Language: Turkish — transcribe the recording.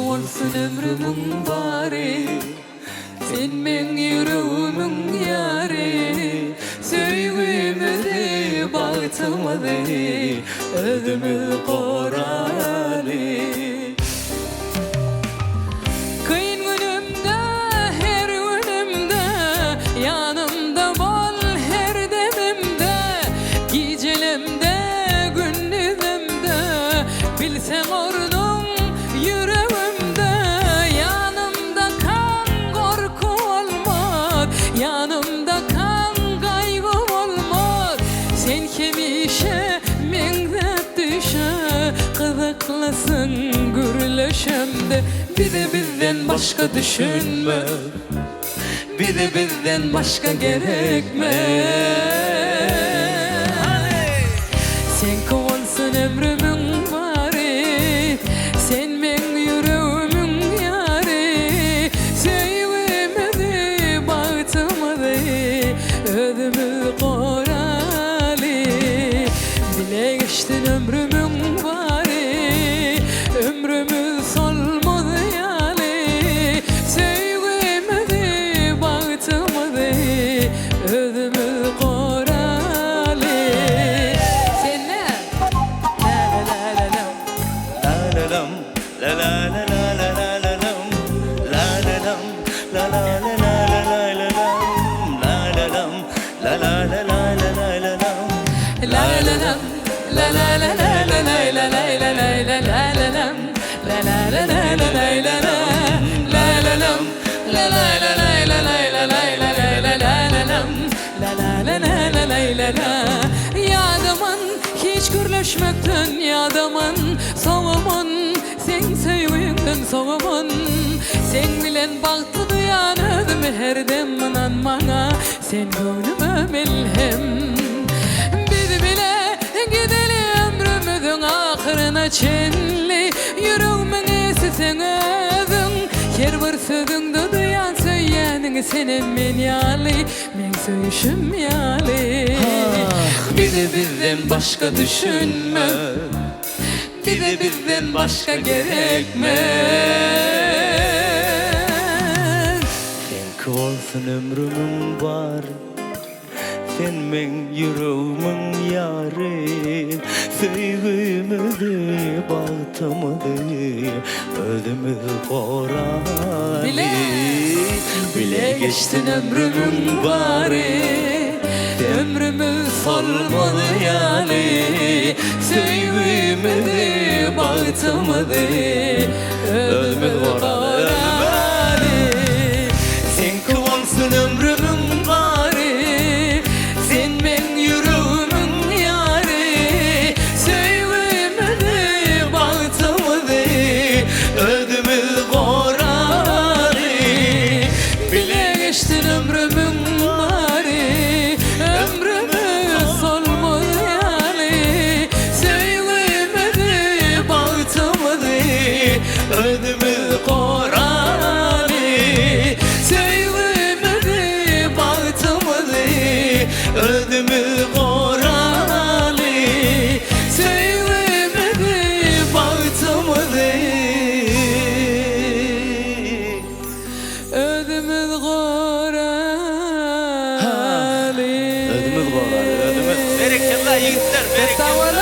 olsun ömrümün bari, sen men yüreğimin yari. Söygümedi bağıtamadı, ödümü korali. Kıyın günümde, her günümde, yanımda bol her demimde. Gecelemde, gündüzümde, bilsen ordum yüreğimde. Yanımda kan korku olmaz, yanımda kan kaygı olmaz. Sen kemişe mengzep düşe, kızıklasın gürleşemde. Bir de bizden başka düşünme, bir de bizden başka gerekme. Sen kovulsun ömrümün bari, sen men yüreğimin yari. Söygümedi bağıtamadı, ödümü korali. Bile geçtin ömrümün bari, ömrümü solmadı yali. Söygümedi bağıtamadı, ödümü korali. Sen ne? La la la la la la. La la la la la la la la lam. La la la la la la la la lam. La la la la la la la la lam. La la la la la la la la lam. La la la la la la la la lam. La la la la la la la la. Yadaman hiç gürleşmekten, yadaman soğuman. Sen sevginden soğuman. Sen bilen baktı duyan ödümü her demman bana. Sen gönlüme melhem. Biz bile gideli ömrümüzün ahırına çenli. Yüreğimin esi sen özün. Her bir sözüngde duyan söyleyenin senin men yali, men söyüşüm yali. Bir de bizden başka düşünme, bir de bizden başka gerekme. Sen kovulsun ömrümün var, sen men yüreğimin yari. Söygümedi bağıtamadı, ödümü korali. Bile geçtin ömrümün bari, ömrümü solmadı yali. Söygümedi bağıtamadı, ödümü korali. Sen kovulsun ömrümün Bari, sen men yüreğimin yari. Söygümedi bağıtamadı, ödümü korali. bile geçtin ömrümün bari, ömrümü solmadı yali. Söygümedi bağıtamadı, Ödümü korali. söygümedi bağıtamadı, Ödümü korali. söygümedi bağıtamadı, ödümü korali. Ödümü korali. Ödümü. Bereketler yiğitler, bereketler.